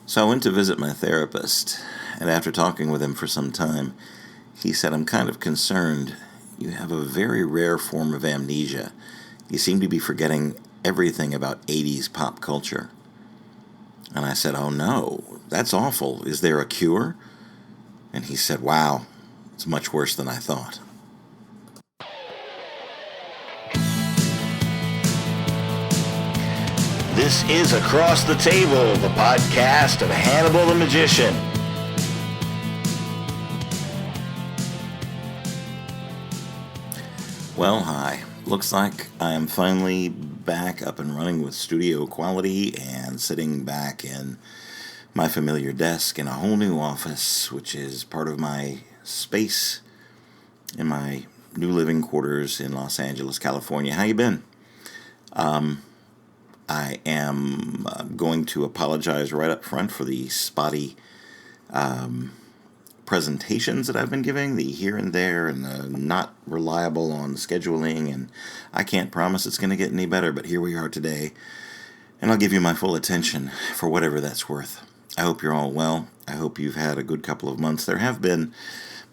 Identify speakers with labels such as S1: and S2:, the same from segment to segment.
S1: So I went to visit my therapist, and after talking with him for some time, he said, "I'm kind of concerned. You have a very rare form of amnesia. You seem to be forgetting everything about 80s pop culture." And I said, "Oh no, that's awful. Is there a cure?" And he said, "Wow, it's much worse than I thought." This is Across the Table, the podcast of Hannibal the Magician. Well, hi. Looks like I am finally back up and running with studio quality and sitting back in my familiar desk in a whole new office, which is part of my space in my new living quarters in Los Angeles, California. How you been? I am going to apologize right up front for the spotty presentations that I've been giving, the here and there, and the not reliable on scheduling, and I can't promise it's going to get any better, but here we are today, and I'll give you my full attention for whatever that's worth. I hope you're all well. I hope you've had a good couple of months. There have been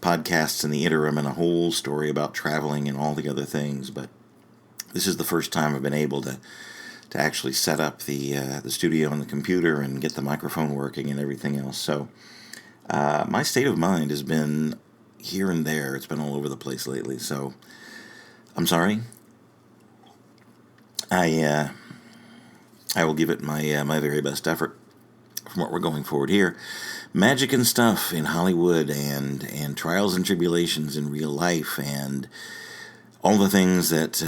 S1: podcasts in the interim and a whole story about traveling and all the other things, but this is the first time I've been able to actually set up the studio and the computer and get the microphone working and everything else. So my state of mind has been here and there. It's been all over the place lately. So I'm sorry. I will give it my very best effort from what we're going forward here. Magic and stuff in Hollywood and trials and tribulations in real life and all the things that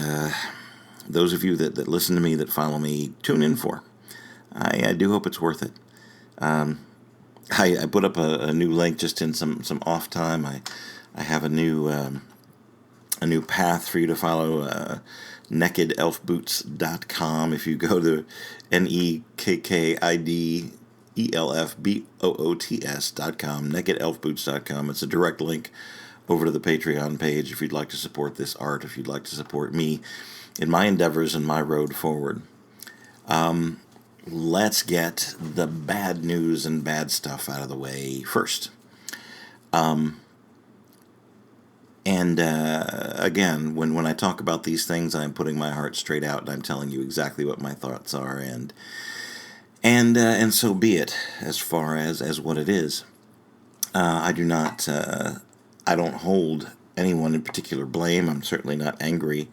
S1: those of you that listen to me, that follow me, tune in for. I do hope it's worth it. I put up a new link just in some off time. I have a new path for you to follow, nakedelfboots.com. If you go to NEKKIDELFBOOTS.com, nakedelfboots.com, it's a direct link over to the Patreon page if you'd like to support this art, if you'd like to support me in my endeavors and my road forward. Let's get the bad news and bad stuff out of the way first. Again, when I talk about these things, I'm putting my heart straight out and I'm telling you exactly what my thoughts are, and so be it as far as what it is. I don't hold anyone in particular blame. I'm certainly not angry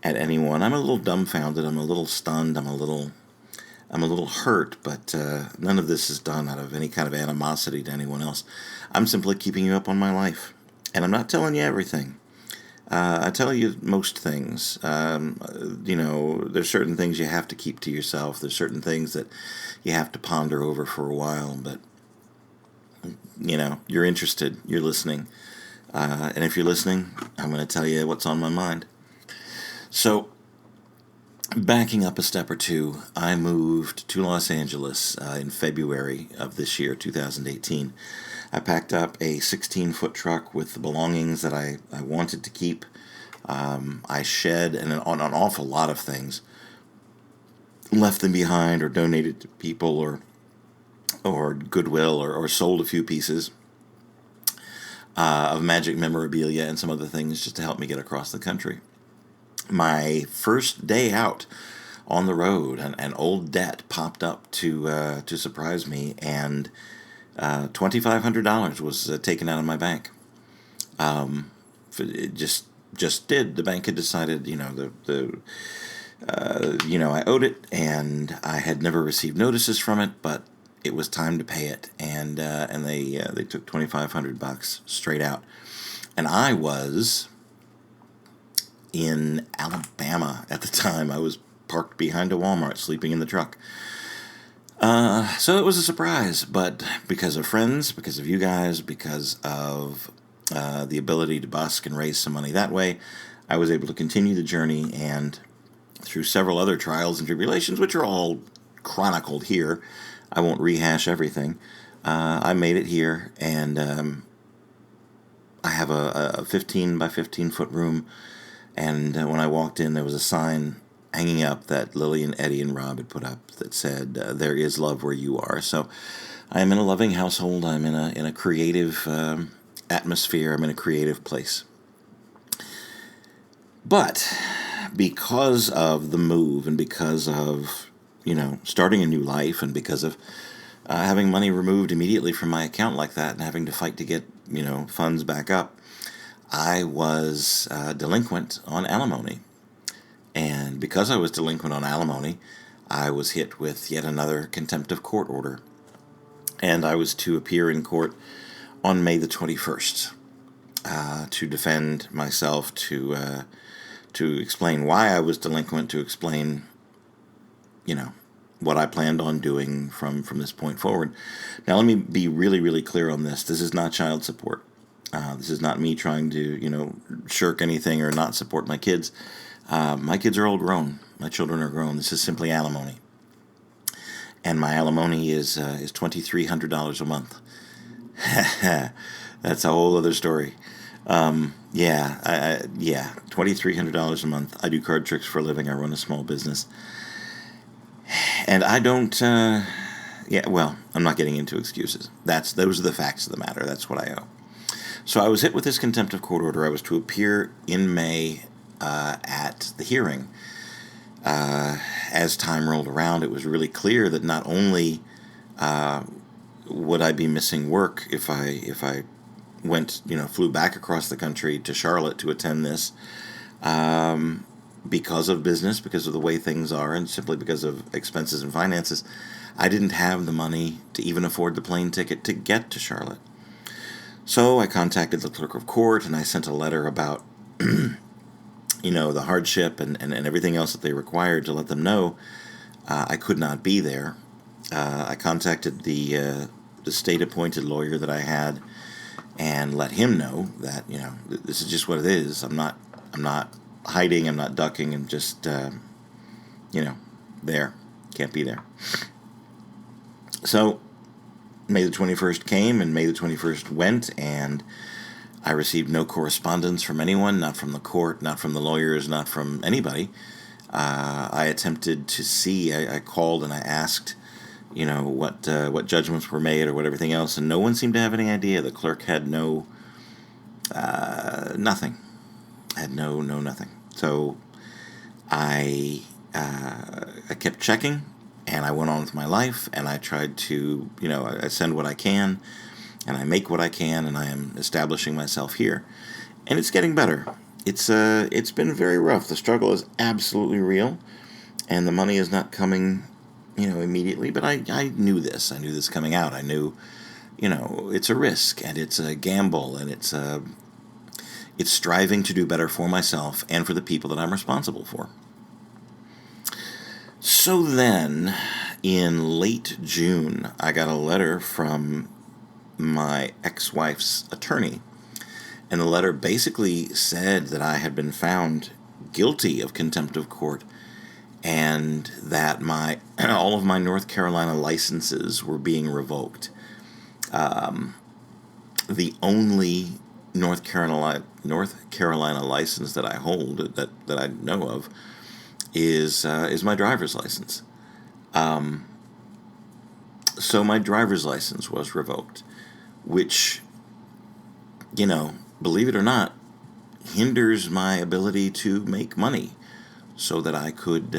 S1: at anyone. I'm a little dumbfounded. I'm a little stunned. I'm a little hurt, but none of this is done out of any kind of animosity to anyone else. I'm simply keeping you up on my life, and I'm not telling you everything. I tell you most things. There's certain things you have to keep to yourself. There's certain things that you have to ponder over for a while, but you're interested. You're listening. And if you're listening, I'm going to tell you what's on my mind. So, backing up a step or two, I moved to Los Angeles in February of this year, 2018. I packed up a 16-foot truck with the belongings that I wanted to keep. I shed an awful lot of things, left them behind or donated to people or Goodwill or sold a few pieces of magic memorabilia and some other things just to help me get across the country. My first day out on the road, an old debt popped up to surprise me, and $2,500 was taken out of my bank. It just did. The bank had decided, I owed it, and I had never received notices from it, but it was time to pay it, and they took $2,500 straight out, and I was in Alabama at the time. I was parked behind a Walmart, sleeping in the truck. So it was a surprise, but because of friends, because of you guys, because of the ability to busk and raise some money that way, I was able to continue the journey, and through several other trials and tribulations, which are all chronicled here, I won't rehash everything, I made it here, and I have a 15 by 15 foot room. And when I walked in, there was a sign hanging up that Lily and Eddie and Rob had put up that said, "There is love where you are." So I am in a loving household. I'm in a creative atmosphere. I'm in a creative place. But because of the move and because of, starting a new life and because of having money removed immediately from my account like that and having to fight to get, funds back up, I was delinquent on alimony. And because I was delinquent on alimony, I was hit with yet another contempt of court order. And I was to appear in court on May the 21st to defend myself, to explain why I was delinquent, to explain, what I planned on doing from this point forward. Now, let me be really, really clear on this. This is not child support. This is not me trying to, shirk anything or not support my kids. My kids are all grown. My children are grown. This is simply alimony. And my alimony is $2,300 a month. That's a whole other story. $2,300 a month. I do card tricks for a living. I run a small business. And I don't, I'm not getting into excuses. Those are the facts of the matter. That's what I owe. So I was hit with this contempt of court order. I was to appear in May at the hearing. As time rolled around, it was really clear that not only would I be missing work if I went, flew back across the country to Charlotte to attend this, because of business, because of the way things are, and simply because of expenses and finances, I didn't have the money to even afford the plane ticket to get to Charlotte. So I contacted the clerk of court, and I sent a letter about, the hardship and everything else that they required to let them know I could not be there. I contacted the state-appointed lawyer that I had and let him know that, this is just what it is. I'm not hiding, I'm not ducking, I'm just, there. Can't be there. So May the 21st came, and May the 21st went, and I received no correspondence from anyone, not from the court, not from the lawyers, not from anybody. I attempted to see, I called and I asked, what judgments were made or what everything else, and no one seemed to have any idea. The clerk had nothing. Had nothing. So I kept checking, and I went on with my life, and I tried to, I send what I can, and I make what I can, and I am establishing myself here. And it's getting better. It's been very rough. The struggle is absolutely real, and the money is not coming, immediately, but I knew this. I knew this coming out. I knew, it's a risk, and it's a gamble, and it's striving to do better for myself and for the people that I'm responsible for. So then, in late June, I got a letter from my ex-wife's attorney, and the letter basically said that I had been found guilty of contempt of court and that all of my North Carolina licenses were being revoked. The only North Carolina license that I hold that I know of is my driver's license. So my driver's license was revoked, which, believe it or not, hinders my ability to make money, so that I could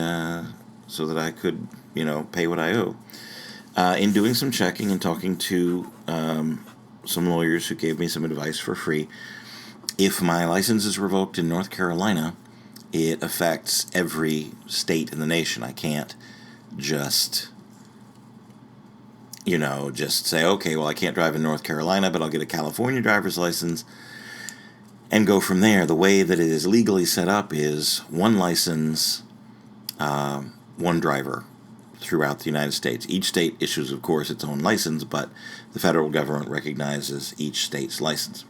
S1: pay what I owe. In doing some checking and talking to some lawyers who gave me some advice for free, if my license is revoked in North Carolina, it affects every state in the nation. I can't just say, okay, well, I can't drive in North Carolina, but I'll get a California driver's license and go from there. The way that it is legally set up is one license, one driver throughout the United States. Each state issues, of course, its own license, but the federal government recognizes each state's license.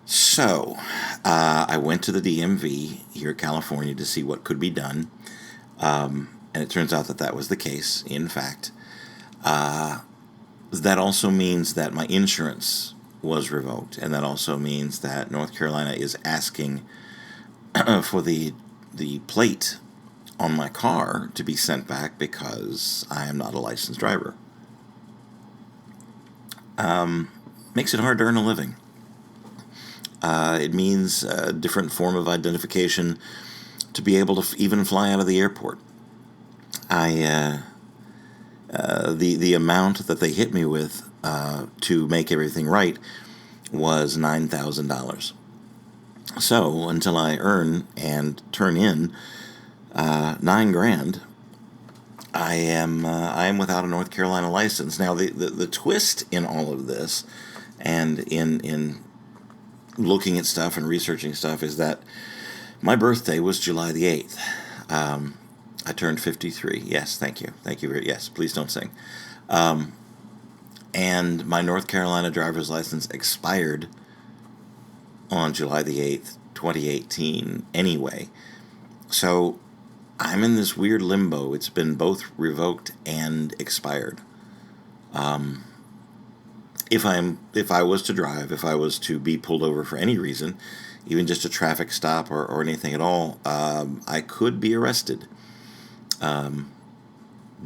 S1: So, I went to the DMV here in California to see what could be done, and it turns out that was the case, in fact. That also means that my insurance was revoked, and that also means that North Carolina is asking for the plate on my car to be sent back because I am not a licensed driver. makes it hard to earn a living. It means a different form of identification to be able to even fly out of the airport. The amount that they hit me with to make everything right was $9,000. So until I earn and turn in $9,000, I am without a North Carolina license. Now the twist in all of this, and in looking at stuff and researching stuff, is that my birthday was July the 8th. I turned 53. Yes, thank you. Thank you very. Yes, please don't sing. And my North Carolina driver's license expired on July the 8th, 2018 anyway. So I'm in this weird limbo. It's been both revoked and expired. If I was to drive, if I was to be pulled over for any reason, even just a traffic stop or anything at all, I could be arrested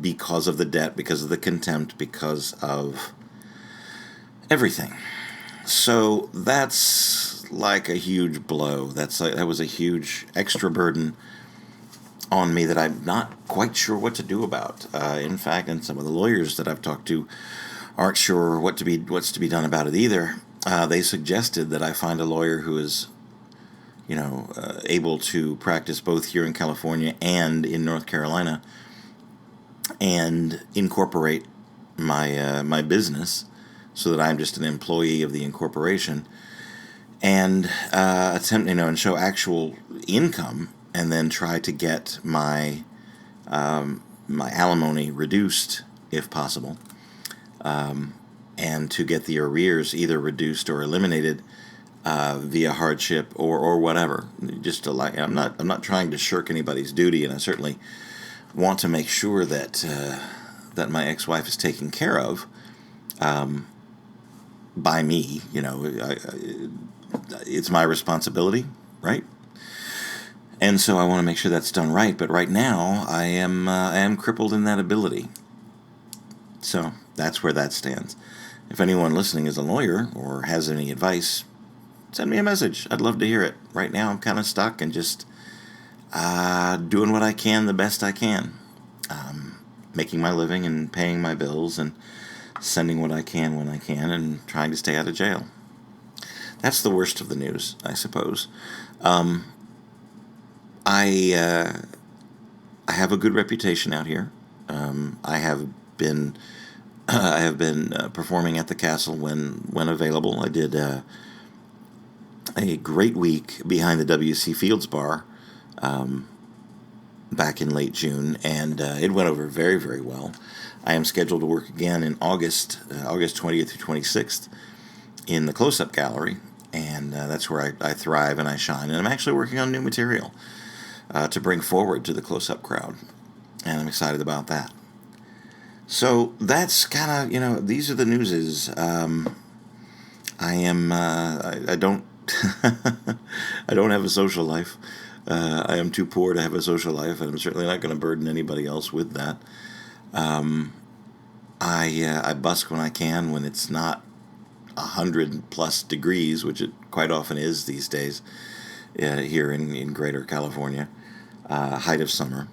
S1: because of the debt, because of the contempt, because of everything. So that's like a huge blow. That was a huge extra burden on me that I'm not quite sure what to do about. In fact, and some of the lawyers that I've talked to aren't sure what's to be done about it either. They suggested that I find a lawyer who is, able to practice both here in California and in North Carolina, and incorporate my business so that I'm just an employee of the incorporation, and attempt, and show actual income, and then try to get my my alimony reduced if possible, and to get the arrears either reduced or eliminated via hardship or whatever. Just to I'm not trying to shirk anybody's duty, and I certainly want to make sure that that my ex-wife is taken care of by me. It's my responsibility, right? And so I want to make sure that's done right. But right now, I am crippled in that ability. So that's where that stands. If anyone listening is a lawyer or has any advice, send me a message. I'd love to hear it. Right now, I'm kind of stuck and just doing what I can the best I can. Making my living and paying my bills and sending what I can when I can and trying to stay out of jail. That's the worst of the news, I suppose. I have a good reputation out here. I have been performing at the castle when available. I did a great week behind the W.C. Fields Bar back in late June, and it went over very, very well. I am scheduled to work again in August 20th through 26th in the Close-Up Gallery, and that's where I thrive and I shine. And I'm actually working on new material to bring forward to the Close-Up crowd, and I'm excited about that. So that's kind of, these are the newses. I don't I don't have a social life. I am too poor to have a social life, and I'm certainly not going to burden anybody else with that. I busk when I can, when it's not 100+ degrees, which it quite often is these days here in Greater California, height of summer.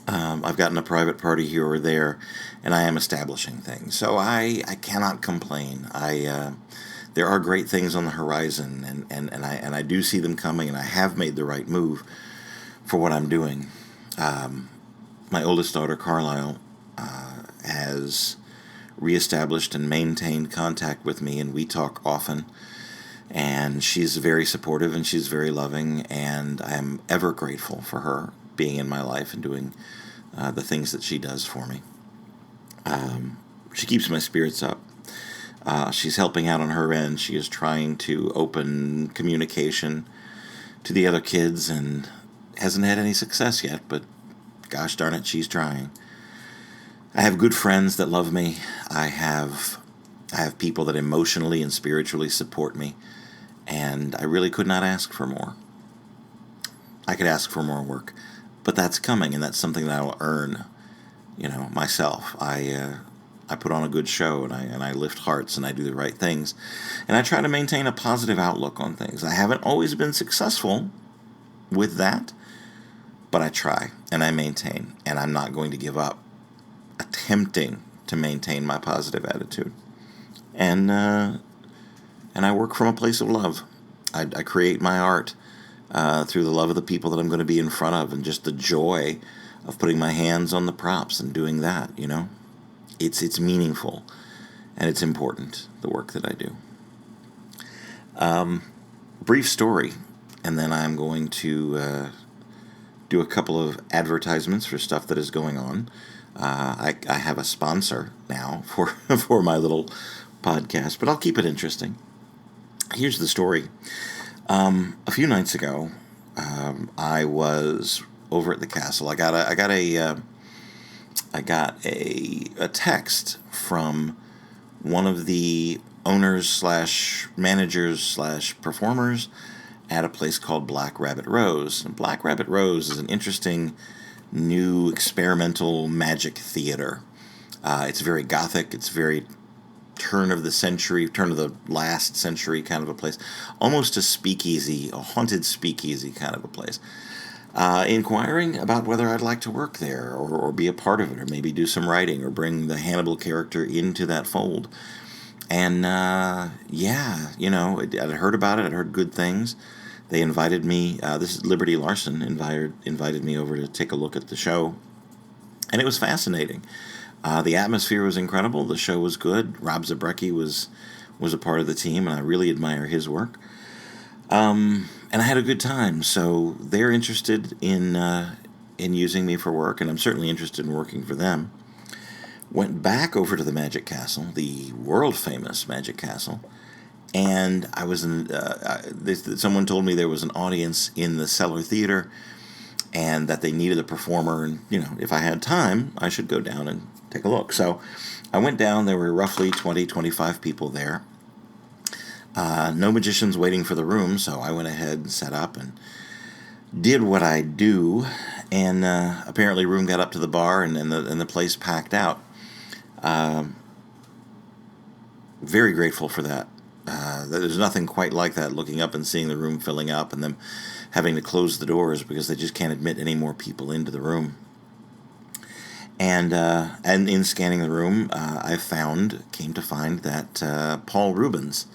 S1: I've gotten a private party here or there, and I am establishing things. So I cannot complain. There are great things on the horizon, and I do see them coming, and I have made the right move for what I'm doing. My oldest daughter, Carlisle, has reestablished and maintained contact with me, and we talk often. And she's very supportive, and she's very loving, and I am ever grateful for her being in my life and doing the things that she does for me. She keeps my spirits up. She's helping out on her end. She is trying to open communication to the other kids and hasn't had any success yet, but gosh darn it, she's trying. I have good friends that love me. I have people that emotionally and spiritually support me, and I really could not ask for more. I could ask for more work, but that's coming, and that's something that I will earn, myself. I put on a good show, and I lift hearts, and I do the right things. And I try to maintain a positive outlook on things. I haven't always been successful with that, but I try, and I maintain, and I'm not going to give up attempting to maintain my positive attitude. And I work from a place of love. I create my art through the love of the people that I'm going to be in front of, and just the joy of putting my hands on the props and doing that. It's meaningful, and it's important, the work that I do. Brief story, and then I'm going to do a couple of advertisements for stuff that is going on. I have a sponsor now for my little podcast, but I'll keep it interesting. Here's the story. A few nights ago, I was over at the castle. I got a text from one of the owners slash managers slash performers at a place called Black Rabbit Rose. And Black Rabbit Rose is an interesting new experimental magic theater. It's very gothic. It's very turn of the last century kind of a place. Almost a speakeasy, a haunted speakeasy kind of a place. Inquiring about whether I'd like to work there or be a part of it, or maybe do some writing or bring the Hannibal character into that fold. And I'd heard about it. I'd heard good things. They invited me. This is Liberty Larson invited me over to take a look at the show, and it was fascinating. The atmosphere was incredible. The show was good. Rob Zabrecki was a part of the team, and I really admire his work. And I had a good time. So they're interested in using me for work, and I'm certainly interested in working for them. Went back over to the Magic Castle, the world-famous Magic Castle, and I was someone told me there was an audience in the Cellar Theater, and that they needed a performer, and if I had time, I should go down and take a look. So I went down. There were roughly 20-25 people there. No magicians waiting for the room, so I went ahead and set up and did what I do, and apparently room got up to the bar, and the place packed out. Very grateful for that. There's nothing quite like that, looking up and seeing the room filling up and them having to close the doors because they just can't admit any more people into the room. And in scanning the room, I came to find that Paul Rubens,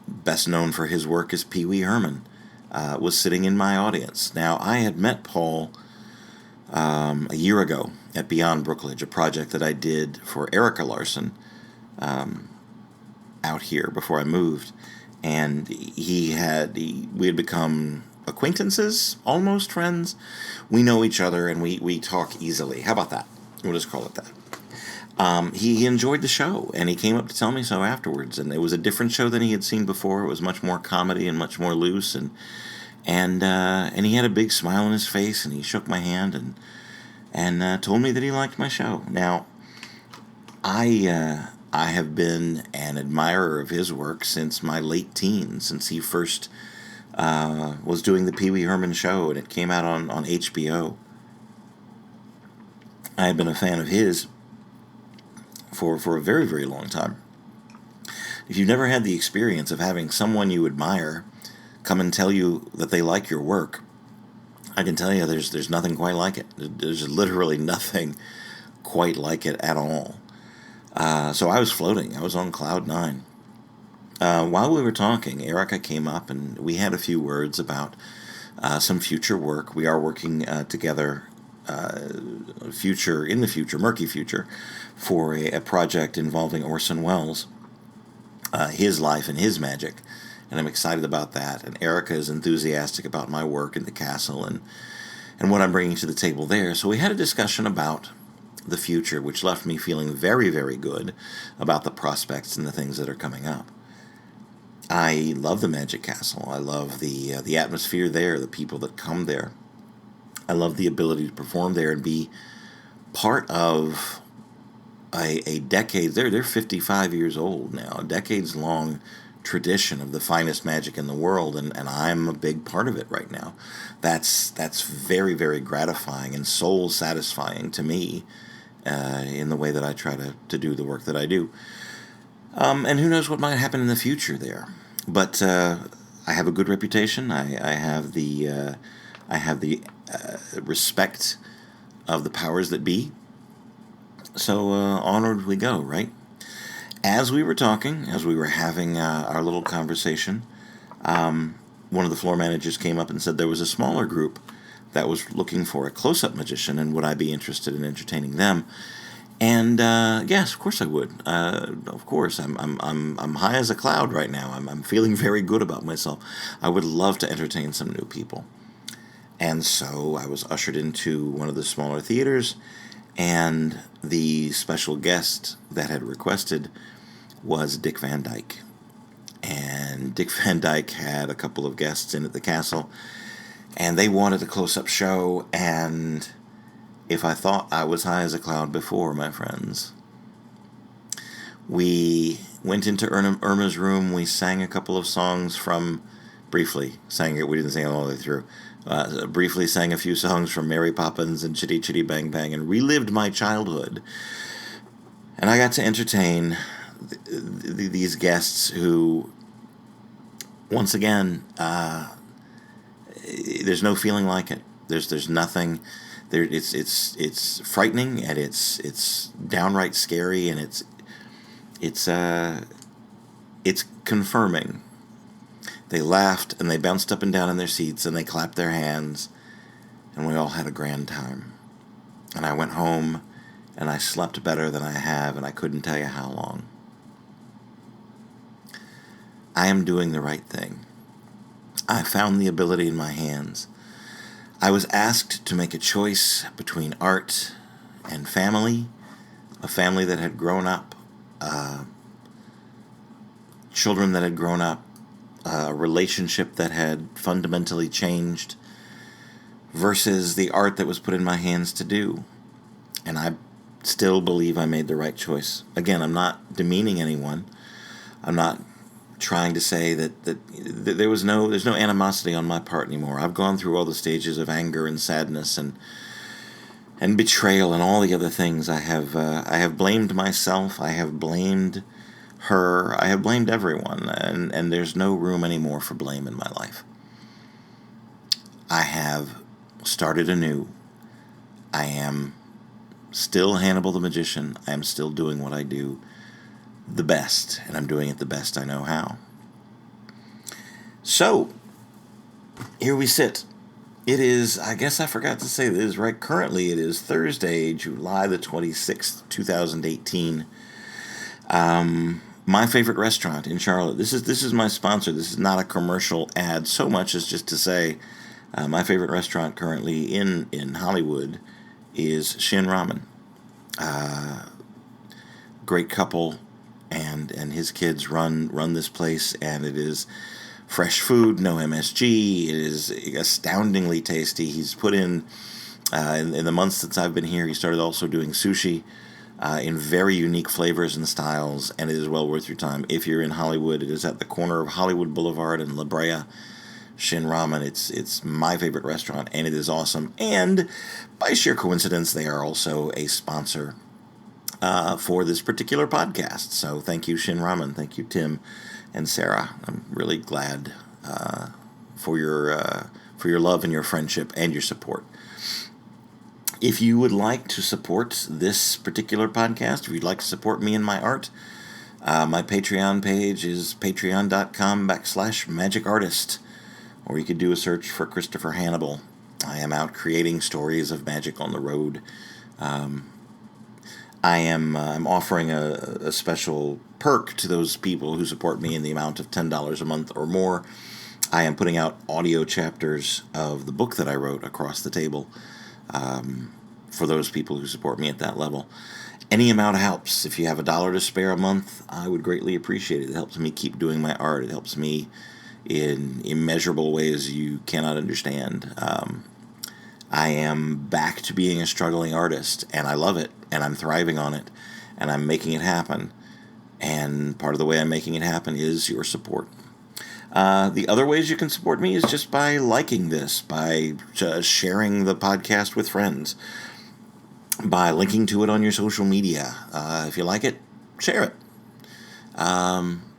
S1: best known for his work as Pee Wee Herman, was sitting in my audience. Now, I had met Paul a year ago at Beyond Brookledge, a project that I did for Erica Larson out here before I moved, and we had become acquaintances, almost friends. We know each other, and we talk easily. How about that? We'll just call it that. He enjoyed the show, and he came up to tell me so afterwards. And it was a different show than he had seen before. It was much more comedy and much more loose, and he had a big smile on his face, and he shook my hand and told me that he liked my show. Now, I have been an admirer of his work since my late teens, since he first was doing the Pee Wee Herman show, and it came out on HBO. I have been a fan of his for a very, very long time. If you've never had the experience of having someone you admire come and tell you that they like your work, I can tell you there's nothing quite like it. There's literally nothing quite like it at all. So I was floating. I was on cloud nine. While we were talking, Erica came up, and we had a few words about some future work. We are working together, murky future, for a project involving Orson Welles, his life and his magic, and I'm excited about that. And Erica is enthusiastic about my work in the castle and what I'm bringing to the table there. So we had a discussion about the future, which left me feeling very, very good about the prospects and the things that are coming up. I love the Magic Castle. I love the atmosphere there, the people that come there. I love the ability to perform there and be part of a decade. They're 55 years old now, a decades-long tradition of the finest magic in the world, and I'm a big part of it right now. That's very, very gratifying and soul-satisfying to me in the way that I try to do the work that I do. And who knows what might happen in the future there. But I have a good reputation. I have the respect of the powers that be. So onward we go, right? As we were talking, as we were having our little conversation, one of the floor managers came up and said there was a smaller group that was looking for a close-up magician, and would I be interested in entertaining them? And yes, of course I would. Of course, I'm high as a cloud right now. I'm feeling very good about myself. I would love to entertain some new people. And so I was ushered into one of the smaller theaters, and the special guest that had requested was Dick Van Dyke. And Dick Van Dyke had a couple of guests in at the castle, and they wanted a close-up show, and if I thought I was high as a cloud before, my friends, we went into Irma's room, we sang a couple of songs from, briefly, sang it, we didn't sing it all the way through, briefly sang a few songs from Mary Poppins and Chitty Chitty Bang Bang, and relived my childhood. And I got to entertain these guests who, once again, there's no feeling like it. There's nothing. There, it's frightening, and it's downright scary, and it's confirming. They laughed, and they bounced up and down in their seats, and they clapped their hands, and we all had a grand time. And I went home, and I slept better than I have, and I couldn't tell you how long. I am doing the right thing. I found the ability in my hands. I was asked to make a choice between art and family, a family that had grown up, children that had grown up, a relationship that had fundamentally changed, versus the art that was put in my hands to do. And I still believe I made the right choice. Again, I'm not demeaning anyone. I'm not trying to say that there's no animosity on my part anymore. I've gone through all the stages of anger and sadness and betrayal and all the other things. I have blamed myself. I have blamed her. I have blamed everyone, and there's no room anymore for blame in my life. I have started anew. I am still Hannibal the Magician. I am still doing what I do the best, and I'm doing it the best I know how. So, here we sit. It is, I guess I forgot to say this, right? Currently, it is Thursday, July the 26th, 2018. My favorite restaurant in Charlotte. This is my sponsor. This is not a commercial ad so much as just to say my favorite restaurant currently in Hollywood is Shin Ramen. Great couple, and his kids run this place, and it is fresh food, no MSG. It is astoundingly tasty. He's put in the months since I've been here, he started also doing sushi in very unique flavors and styles, and it is well worth your time. If you're in Hollywood, it is at the corner of Hollywood Boulevard and La Brea. Shin Ramen, it's my favorite restaurant, and it is awesome. And by sheer coincidence, they are also a sponsor for this particular podcast. So thank you, Shin Ramen. Thank you, Tim and Sarah. I'm really glad for your love and your friendship and your support. If you would like to support this particular podcast, if you'd like to support me and my art, my Patreon page is patreon.com/magicartist, or you could do a search for Christopher Hannibal. I am out creating stories of magic on the road. I'm offering a special perk to those people who support me in the amount of $10 a month or more. I am putting out audio chapters of the book that I wrote across the table for those people who support me at that level. Any amount helps. If you have $1 to spare a month, I would greatly appreciate it. It helps me keep doing my art. It helps me in immeasurable ways you cannot understand. I am back to being a struggling artist, and I love it, and I'm thriving on it, and I'm making it happen. And part of the way I'm making it happen is your support. The other ways you can support me is just by liking this, by sharing the podcast with friends. by linking to it on your social media. If you like it, share it.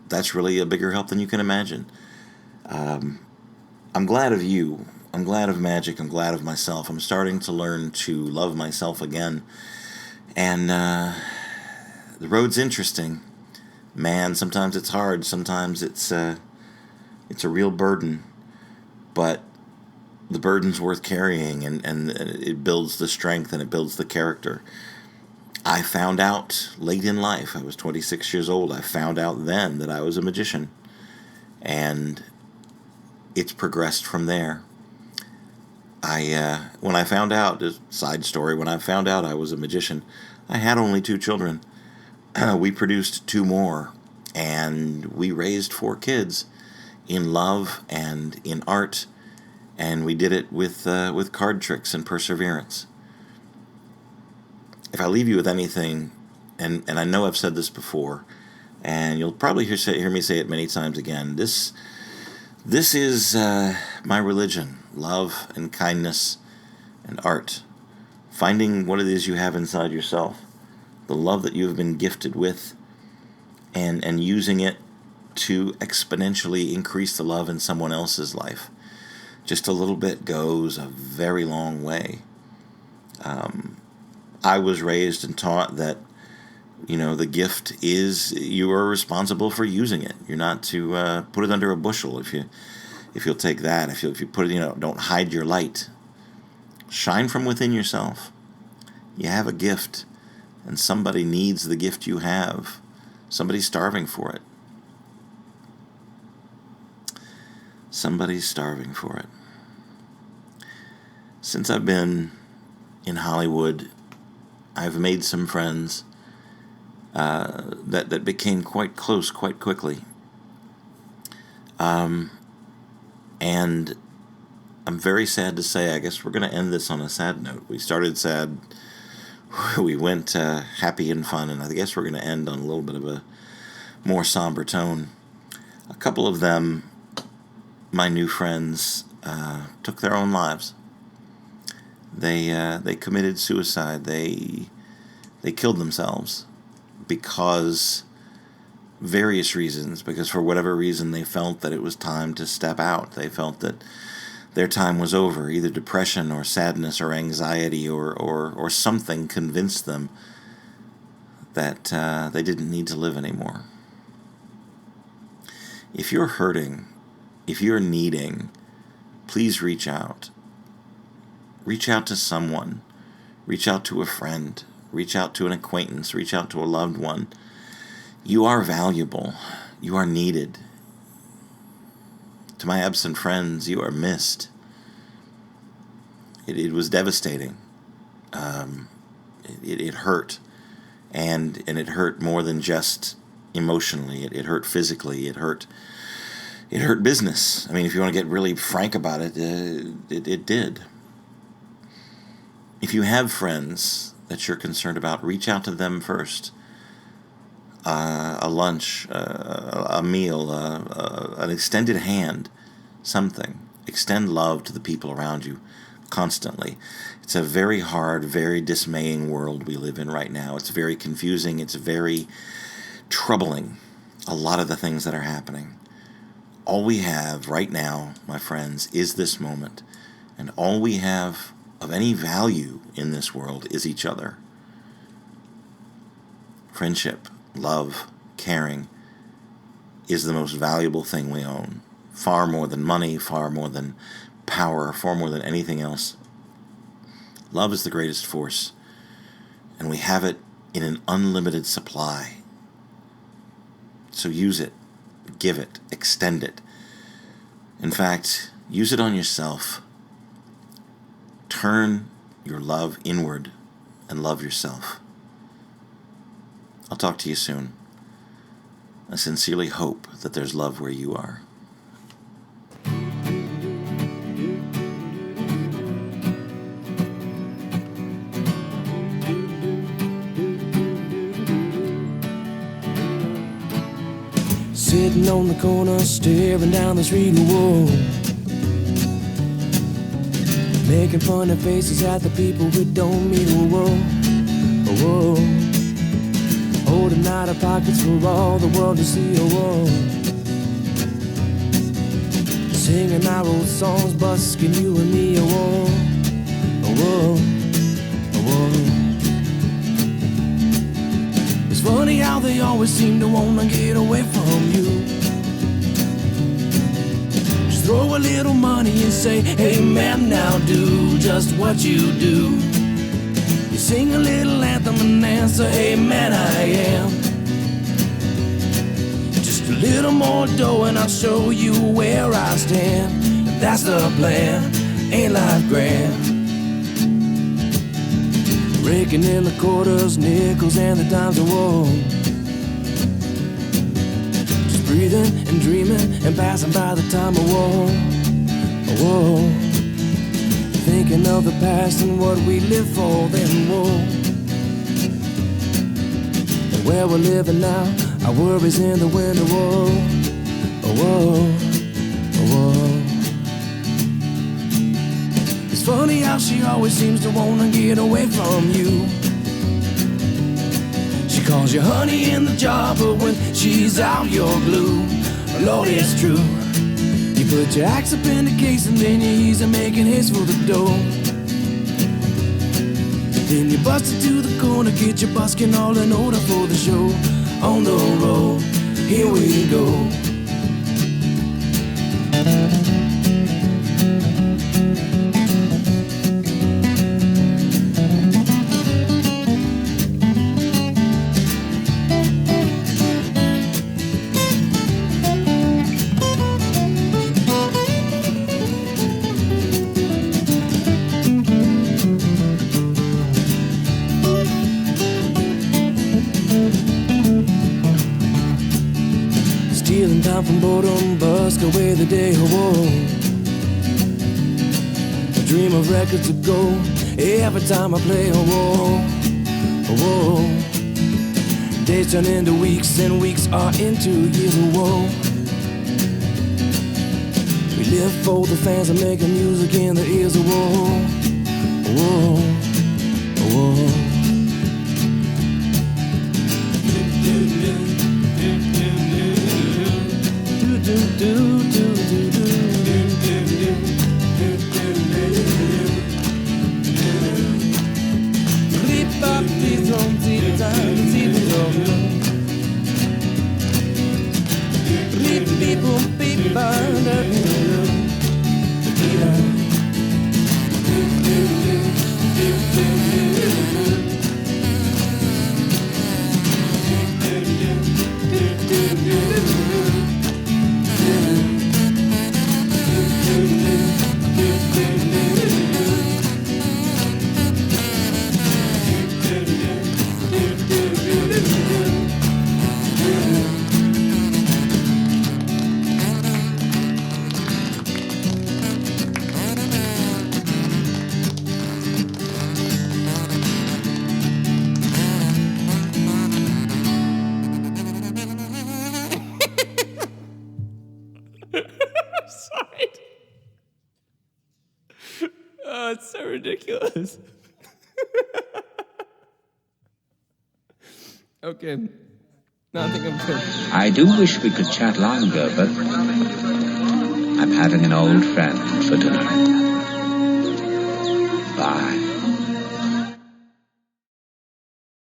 S1: That's really a bigger help than you can imagine. I'm glad of you. I'm glad of magic. I'm glad of myself. I'm starting to learn to love myself again. And the road's interesting. Man, sometimes it's hard. Sometimes it's a real burden. But the burden's worth carrying, and it builds the strength and it builds the character. I found out late in life, I was 26 years old, I found out then that I was a magician. And it's progressed from there. When I found out, side story, when I found out I was a magician, I had only 2 children. We produced 2 more, and we raised 4 kids in love and in art, and we did it with card tricks and perseverance. If I leave you with anything, and I know I've said this before, and you'll probably hear me say it many times again, this is my religion: love and kindness and art. Finding what it is you have inside yourself, the love that you have been gifted with, and using it to exponentially increase the love in someone else's life. Just a little bit goes a very long way. I was raised and taught that, the gift is you are responsible for using it. You're not to put it under a bushel. If you'll take that, if you put it, don't hide your light. Shine from within yourself. You have a gift, and somebody needs the gift you have. Somebody's starving for it. Somebody's starving for it. Since I've been in Hollywood, I've made some friends that became quite close quite quickly. And I'm very sad to say, I guess we're going to end this on a sad note. We started sad, we went happy and fun, and I guess we're going to end on a little bit of a more somber tone. A couple of them, my new friends, took their own lives. They committed suicide. They killed themselves because various reasons. Because for whatever reason they felt that it was time to step out. They felt that their time was over. Either depression or sadness or anxiety or something convinced them that they didn't need to live anymore. If you're hurting, if you're needing, please reach out. Reach out to someone. Reach out to a friend. Reach out to an acquaintance. Reach out to a loved one. You are valuable. You are needed. To my absent friends, you are missed. It was devastating. It hurt. And it hurt more than just emotionally. It hurt physically. It hurt business. I mean, if you want to get really frank about it, it did. If you have friends that you're concerned about, reach out to them first. A lunch, a meal, an extended hand, something. Extend love to the people around you constantly. It's a very hard, very dismaying world we live in right now. It's very confusing. It's very troubling, a lot of the things that are happening. All we have right now, my friends, is this moment. And all we have of any value in this world is each other. Friendship, love, caring is the most valuable thing we own. Far more than money, far more than power, far more than anything else. Love is the greatest force, and we have it in an unlimited supply. So use it, give it, extend it. In fact, use it on yourself. Turn your love inward and love yourself. I'll talk to you soon. I sincerely hope that there's love where you are.
S2: Sitting on the corner, staring down the street wall, making funny faces at the people who don't mean the world. pockets for all the world to see. Oh, whoa. Singing our old songs, busking you and me. Oh, whoa. Oh, whoa. Oh, whoa. It's funny how they always seem to wanna get away from you. Just throw a little money and say, hey man, now do just what you do. You sing a little anthem and answer, hey man, I am. Just a little more dough and I'll show you where I stand. And that's the plan, ain't life grand? Raking in the quarters, nickels and the dimes of woe. Just breathing and dreaming and passing by the time of woe. Whoa. Thinking of the past and what we live for, then whoa. And where we're living now, our worries in the winter, whoa. Whoa. Whoa. It's funny how she always seems to wanna get away from you. She calls you honey in the jar, but when she's out, you're glue. Lord, it's true. You put your axe up in the case and then you ease and making haste for the dough. Then you bust into the corner, get your busking all in order for the show. On the road, here we go. Stealing time from boredom, busk away the day, oh, whoa. I dream of records to go every time I play, oh, whoa. Oh, whoa. Days turn into weeks and weeks are into years, oh, whoa. We live for the fans and making music in their ears, oh, whoa. Oh, whoa. Oh, whoa. Sorry. Oh, it's so ridiculous. Okay. No, I think I'm good.
S3: I do wish we could chat longer, but I'm having an old friend for dinner. Bye.